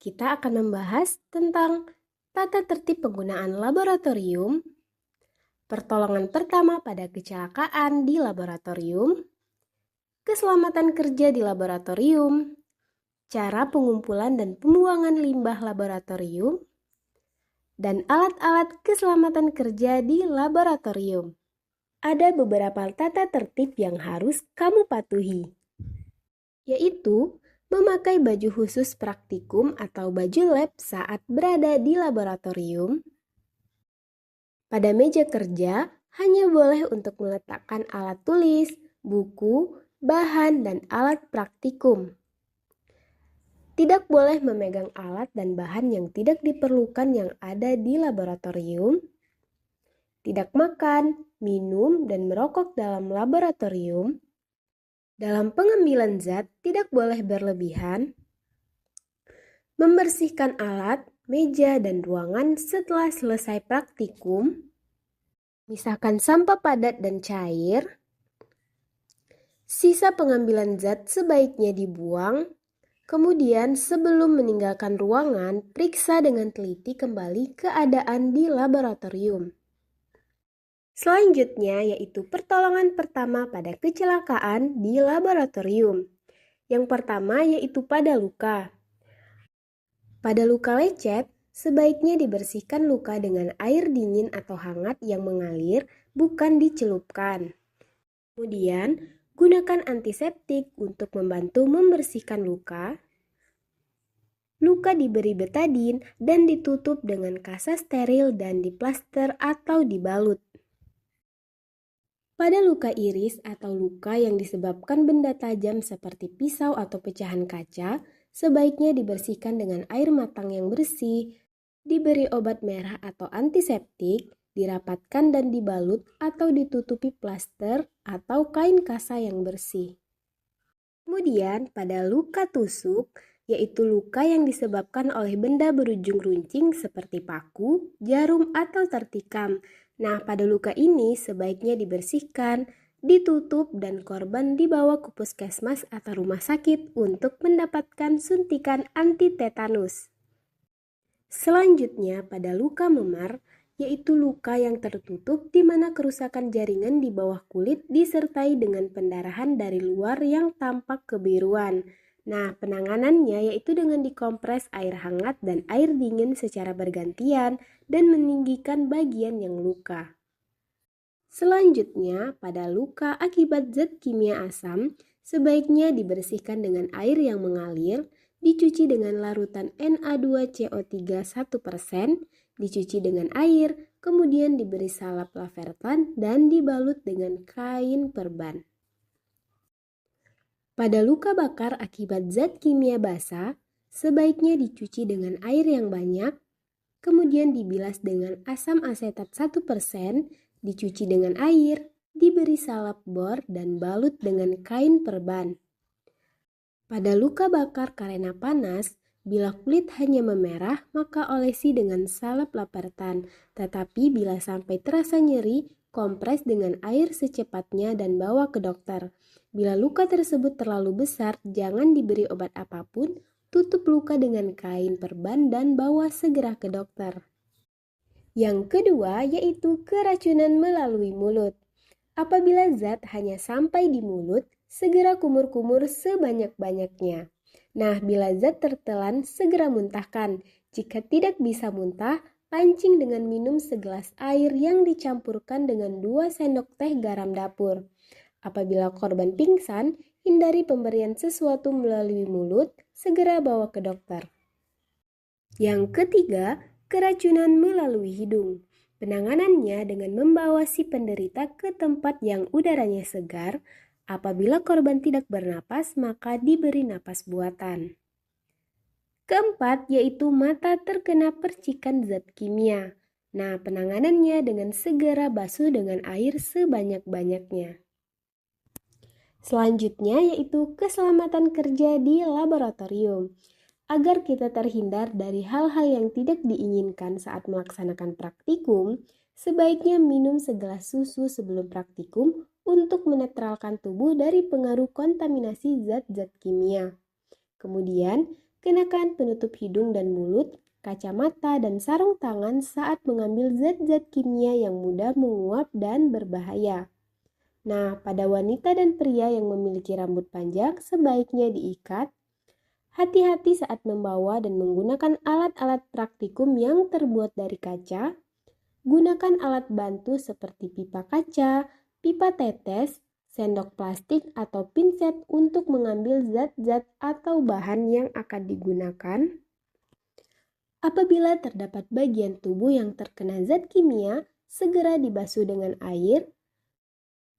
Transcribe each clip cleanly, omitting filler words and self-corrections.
kita akan membahas tentang tata tertib penggunaan laboratorium, pertolongan pertama pada kecelakaan di laboratorium, keselamatan kerja di laboratorium, cara pengumpulan dan pembuangan limbah laboratorium, dan alat-alat keselamatan kerja di laboratorium. Ada beberapa tata tertib yang harus kamu patuhi, yaitu memakai baju khusus praktikum atau baju lab saat berada di laboratorium. Pada meja kerja, hanya boleh untuk meletakkan alat tulis, buku, bahan, dan alat praktikum. Tidak boleh memegang alat dan bahan yang tidak diperlukan yang ada di laboratorium. Tidak makan, minum, dan merokok dalam laboratorium. Dalam pengambilan zat, tidak boleh berlebihan. Membersihkan alat, meja, dan ruangan setelah selesai praktikum. Misahkan sampah padat dan cair. Sisa pengambilan zat sebaiknya dibuang. Kemudian sebelum meninggalkan ruangan, periksa dengan teliti kembali keadaan di laboratorium. Selanjutnya yaitu pertolongan pertama pada kecelakaan di laboratorium. Yang pertama yaitu pada luka. Pada luka lecet, sebaiknya dibersihkan luka dengan air dingin atau hangat yang mengalir, bukan dicelupkan. Kemudian, gunakan antiseptik untuk membantu membersihkan luka. Luka diberi betadin dan ditutup dengan kasa steril dan diplaster atau dibalut. Pada luka iris atau luka yang disebabkan benda tajam seperti pisau atau pecahan kaca, sebaiknya dibersihkan dengan air matang yang bersih, diberi obat merah atau antiseptik, dirapatkan dan dibalut atau ditutupi plaster atau kain kasa yang bersih. Kemudian pada luka tusuk, yaitu luka yang disebabkan oleh benda berujung runcing seperti paku, jarum, atau tertikam. Nah, pada luka ini sebaiknya dibersihkan, ditutup, dan korban dibawa ke puskesmas atau rumah sakit untuk mendapatkan suntikan anti-tetanus. Selanjutnya, pada luka memar, yaitu luka yang tertutup di mana kerusakan jaringan di bawah kulit disertai dengan pendarahan dari luar yang tampak kebiruan. Nah, penanganannya yaitu dengan dikompres air hangat dan air dingin secara bergantian dan meninggikan bagian yang luka. Selanjutnya, pada luka akibat zat kimia asam, sebaiknya dibersihkan dengan air yang mengalir, dicuci dengan larutan Na2CO3 1%, dicuci dengan air, kemudian diberi salep lavertan dan dibalut dengan kain perban. Pada luka bakar akibat zat kimia basah, sebaiknya dicuci dengan air yang banyak, kemudian dibilas dengan asam asetat 1%, dicuci dengan air, diberi salep bor dan balut dengan kain perban. Pada luka bakar karena panas, bila kulit hanya memerah, maka olesi dengan salep lapertan. Tetapi bila sampai terasa nyeri, kompres dengan air secepatnya dan bawa ke dokter. Bila luka tersebut terlalu besar, jangan diberi obat apapun, tutup luka dengan kain perban dan bawa segera ke dokter. Yang kedua yaitu keracunan melalui mulut. Apabila zat hanya sampai di mulut, segera kumur-kumur sebanyak-banyaknya. Nah, bila zat tertelan, segera muntahkan. Jika tidak bisa muntah, pancing dengan minum segelas air yang dicampurkan dengan 2 sendok teh garam dapur. Apabila korban pingsan, hindari pemberian sesuatu melalui mulut, segera bawa ke dokter. Yang ketiga, keracunan melalui hidung. Penanganannya dengan membawa si penderita ke tempat yang udaranya segar. Apabila korban tidak bernapas, maka diberi napas buatan. Keempat, yaitu mata terkena percikan zat kimia. Nah, penanganannya dengan segera basuh dengan air sebanyak-banyaknya. Selanjutnya yaitu keselamatan kerja di laboratorium. Agar kita terhindar dari hal-hal yang tidak diinginkan saat melaksanakan praktikum, sebaiknya minum segelas susu sebelum praktikum untuk menetralkan tubuh dari pengaruh kontaminasi zat-zat kimia. Kemudian, Kenakan penutup hidung dan mulut, kacamata, dan sarung tangan saat mengambil zat-zat kimia yang mudah menguap dan berbahaya. Nah, pada wanita dan pria yang memiliki rambut panjang sebaiknya diikat. Hati-hati saat membawa dan menggunakan alat-alat praktikum yang terbuat dari kaca. Gunakan alat bantu seperti pipa kaca, pipa tetes, sendok plastik atau pinset untuk mengambil zat-zat atau bahan yang akan digunakan. Apabila terdapat bagian tubuh yang terkena zat kimia, segera dibasuh dengan air.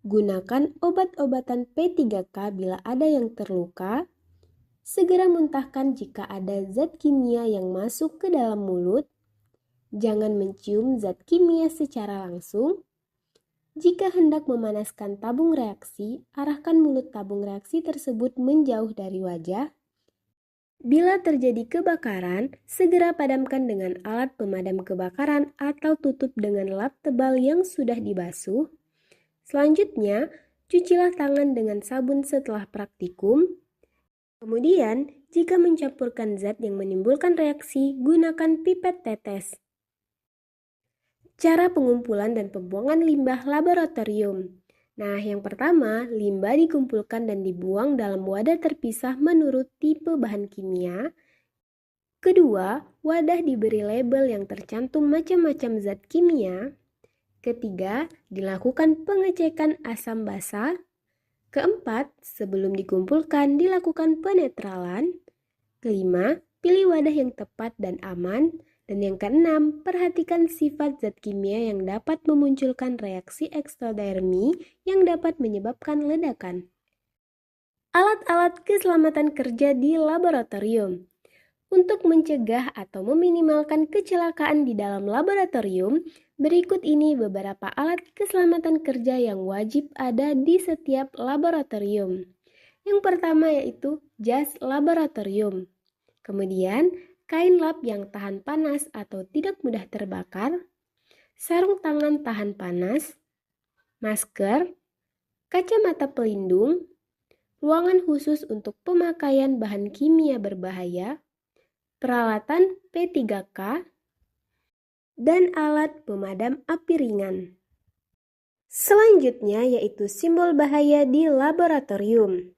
Gunakan obat-obatan P3K bila ada yang terluka. Segera muntahkan jika ada zat kimia yang masuk ke dalam mulut. Jangan mencium zat kimia secara langsung. Jika hendak memanaskan tabung reaksi, arahkan mulut tabung reaksi tersebut menjauh dari wajah. Bila terjadi kebakaran, segera padamkan dengan alat pemadam kebakaran atau tutup dengan lap tebal yang sudah dibasuh. Selanjutnya, cucilah tangan dengan sabun setelah praktikum. Kemudian, jika mencampurkan zat yang menimbulkan reaksi, gunakan pipet tetes. Cara pengumpulan dan pembuangan limbah laboratorium. Nah, yang pertama, limbah dikumpulkan dan dibuang dalam wadah terpisah menurut tipe bahan kimia. Kedua, wadah diberi label yang tercantum macam-macam zat kimia. Ketiga, dilakukan pengecekan asam basa. Keempat, sebelum dikumpulkan dilakukan penetralan. Kelima, pilih wadah yang tepat dan aman. Dan yang keenam, perhatikan sifat zat kimia yang dapat memunculkan reaksi eksodermi yang dapat menyebabkan ledakan. Alat-alat keselamatan kerja di laboratorium. Untuk mencegah atau meminimalkan kecelakaan di dalam laboratorium, berikut ini beberapa alat keselamatan kerja yang wajib ada di setiap laboratorium. Yang pertama yaitu jas laboratorium. Kemudian, kain lap yang tahan panas atau tidak mudah terbakar, sarung tangan tahan panas, masker, kacamata pelindung, ruangan khusus untuk pemakaian bahan kimia berbahaya, peralatan P3K, dan alat pemadam api ringan. Selanjutnya yaitu simbol bahaya di laboratorium.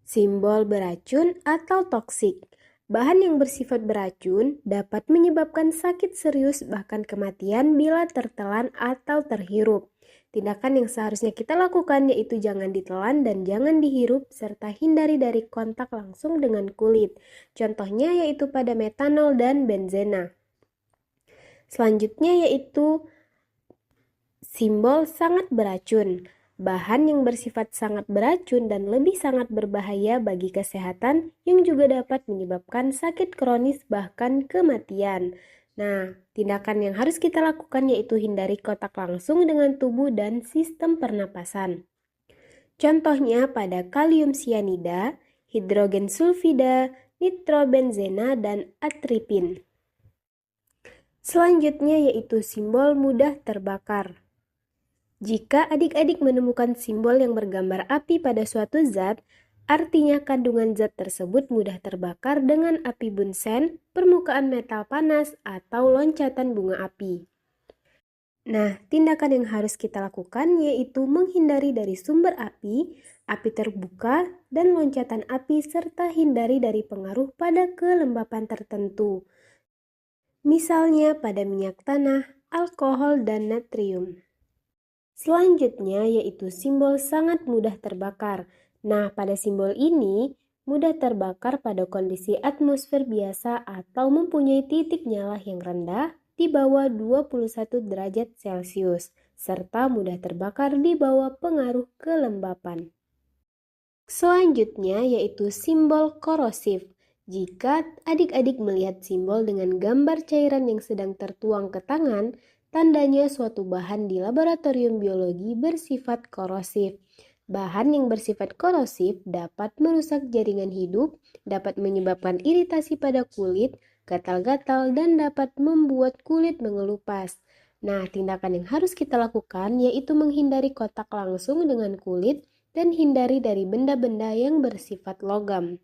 Simbol beracun atau toksik. Bahan yang bersifat beracun dapat menyebabkan sakit serius bahkan kematian bila tertelan atau terhirup. Tindakan yang seharusnya kita lakukan yaitu jangan ditelan dan jangan dihirup serta hindari dari kontak langsung dengan kulit. Contohnya yaitu pada metanol dan benzena. Selanjutnya yaitu simbol sangat beracun. Bahan yang bersifat sangat beracun dan lebih sangat berbahaya bagi kesehatan yang juga dapat menyebabkan sakit kronis bahkan kematian. Nah, tindakan yang harus kita lakukan yaitu hindari kontak langsung dengan tubuh dan sistem pernapasan. Contohnya pada kalium sianida, hidrogen sulfida, nitrobenzena, dan atripin. Selanjutnya yaitu simbol mudah terbakar. Jika adik-adik menemukan simbol yang bergambar api pada suatu zat, artinya kandungan zat tersebut mudah terbakar dengan api bunsen, permukaan metal panas, atau loncatan bunga api. Nah, tindakan yang harus kita lakukan yaitu menghindari dari sumber api terbuka, dan loncatan api serta hindari dari pengaruh pada kelembapan tertentu. Misalnya pada minyak tanah, alkohol, dan natrium. Selanjutnya yaitu simbol sangat mudah terbakar. Nah, pada simbol ini mudah terbakar pada kondisi atmosfer biasa atau mempunyai titik nyala yang rendah di bawah 21 derajat Celcius, serta mudah terbakar di bawah pengaruh kelembapan. Selanjutnya yaitu simbol korosif. Jika adik-adik melihat simbol dengan gambar cairan yang sedang tertuang ke tangan, tandanya suatu bahan di laboratorium biologi bersifat korosif. Bahan yang bersifat korosif dapat merusak jaringan hidup, dapat menyebabkan iritasi pada kulit, gatal-gatal, dan dapat membuat kulit mengelupas. Nah, tindakan yang harus kita lakukan yaitu menghindari kontak langsung dengan kulit dan hindari dari benda-benda yang bersifat logam.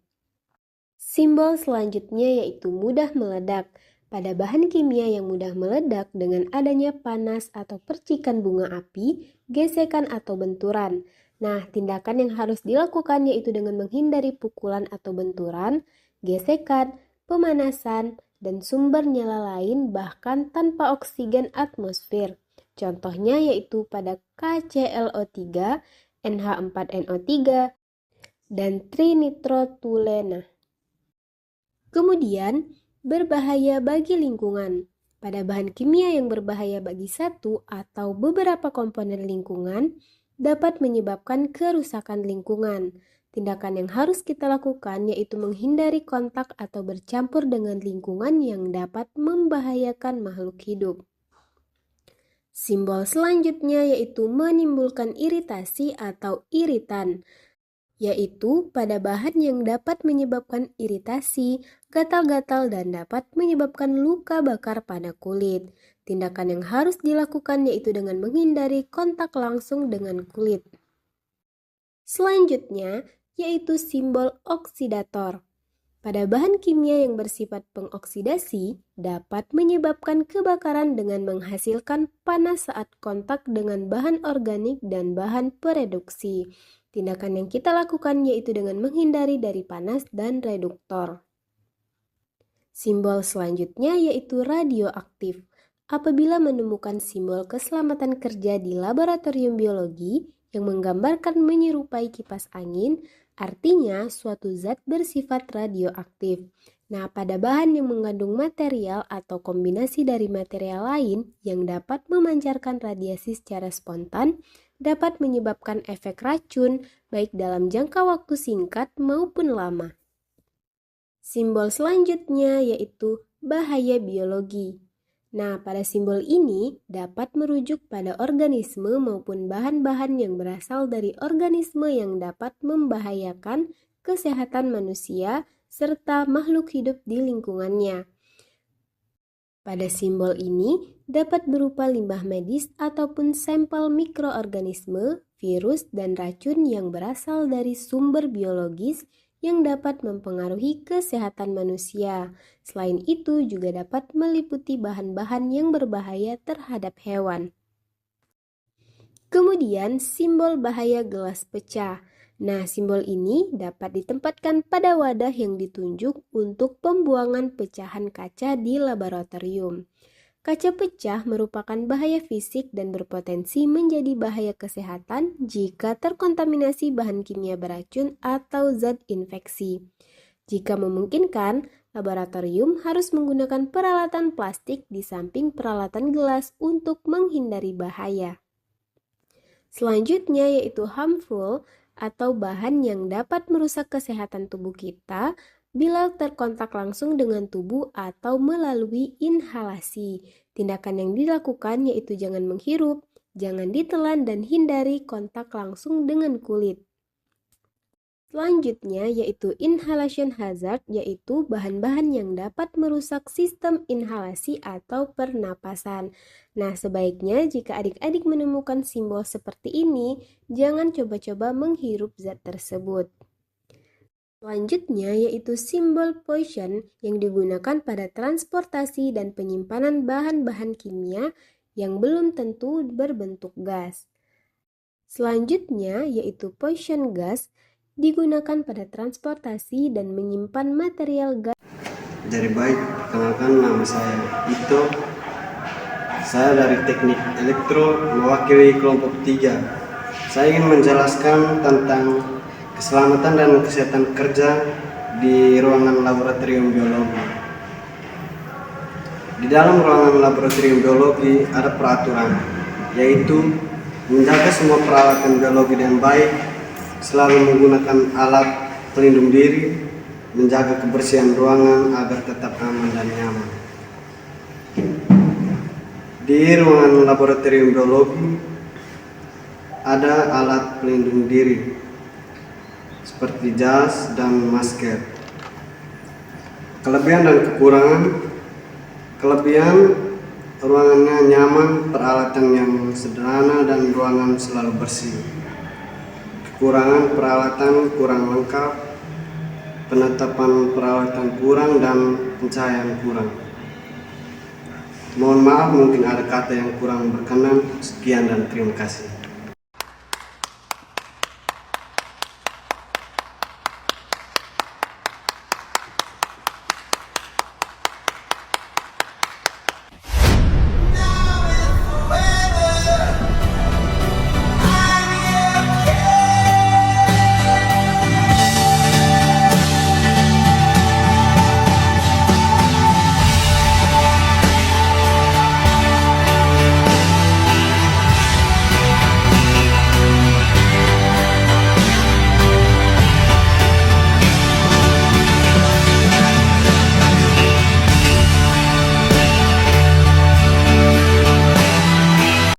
Simbol selanjutnya yaitu mudah meledak. Pada bahan kimia yang mudah meledak dengan adanya panas atau percikan bunga api, gesekan atau benturan. Nah, tindakan yang harus dilakukan yaitu dengan menghindari pukulan atau benturan, gesekan, pemanasan, dan sumber nyala lain bahkan tanpa oksigen atmosfer. Contohnya yaitu pada KClO3, NH4NO3, dan trinitrotoluene. Kemudian, berbahaya bagi lingkungan. Pada bahan kimia yang berbahaya bagi satu atau beberapa komponen lingkungan dapat menyebabkan kerusakan lingkungan. Tindakan yang harus kita lakukan yaitu menghindari kontak atau bercampur dengan lingkungan yang dapat membahayakan makhluk hidup. Simbol selanjutnya yaitu menimbulkan iritasi atau iritan, yaitu pada bahan yang dapat menyebabkan iritasi, gatal-gatal, dan dapat menyebabkan luka bakar pada kulit. Tindakan yang harus dilakukan yaitu dengan menghindari kontak langsung dengan kulit. Selanjutnya, yaitu simbol oksidator. Pada bahan kimia yang bersifat pengoksidasi, dapat menyebabkan kebakaran dengan menghasilkan panas saat kontak dengan bahan organik dan bahan pereduksi. Tindakan yang kita lakukan yaitu dengan menghindari dari panas dan reduktor. Simbol selanjutnya yaitu radioaktif. Apabila menemukan simbol keselamatan kerja di laboratorium biologi yang menggambarkan menyerupai kipas angin, artinya suatu zat bersifat radioaktif. Nah, pada bahan yang mengandung material atau kombinasi dari material lain yang dapat memancarkan radiasi secara spontan, dapat menyebabkan efek racun baik dalam jangka waktu singkat maupun lama. Simbol selanjutnya yaitu bahaya biologi. Nah, pada simbol ini dapat merujuk pada organisme maupun bahan-bahan yang berasal dari organisme yang dapat membahayakan kesehatan manusia serta makhluk hidup di lingkungannya. Pada simbol ini dapat berupa limbah medis ataupun sampel mikroorganisme, virus, dan racun yang berasal dari sumber biologis yang dapat mempengaruhi kesehatan manusia. Selain itu juga dapat meliputi bahan-bahan yang berbahaya terhadap hewan. Kemudian simbol bahaya gelas pecah. Nah, simbol ini dapat ditempatkan pada wadah yang ditunjuk untuk pembuangan pecahan kaca di laboratorium. Kaca pecah merupakan bahaya fisik dan berpotensi menjadi bahaya kesehatan jika terkontaminasi bahan kimia beracun atau zat infeksi. Jika memungkinkan, laboratorium harus menggunakan peralatan plastik di samping peralatan gelas untuk menghindari bahaya. Selanjutnya yaitu harmful atau bahan yang dapat merusak kesehatan tubuh kita bila terkontak langsung dengan tubuh atau melalui inhalasi. Tindakan yang dilakukan yaitu jangan menghirup, jangan ditelan, dan hindari kontak langsung dengan kulit. Selanjutnya yaitu inhalation hazard, yaitu bahan-bahan yang dapat merusak sistem inhalasi atau pernapasan. Nah, sebaiknya jika adik-adik menemukan simbol seperti ini, jangan coba-coba menghirup zat tersebut. Selanjutnya yaitu simbol poison yang digunakan pada transportasi dan penyimpanan bahan-bahan kimia yang belum tentu berbentuk gas. Selanjutnya yaitu poison gas digunakan pada transportasi dan menyimpan material gas. Jadi baik, perkenalkan nama saya Ito. Saya dari Teknik Elektro mewakili kelompok 3. Saya ingin menjelaskan tentang keselamatan dan kesehatan kerja di ruangan laboratorium biologi. Di dalam ruangan laboratorium biologi ada peraturan, yaitu menjaga semua peralatan biologi dengan baik, selalu menggunakan alat pelindung diri, menjaga kebersihan ruangan agar tetap aman dan nyaman. Di ruangan laboratorium biologi ada alat pelindung diri seperti jas dan masker. Kelebihan dan kekurangan. Kelebihan, ruangannya nyaman, peralatan yang sederhana, dan ruangan selalu bersih. Kekurangan, peralatan kurang lengkap, penetapan perawatan kurang dan pencahayaan kurang. Mohon maaf mungkin ada kata yang kurang berkenan. Sekian dan terima kasih.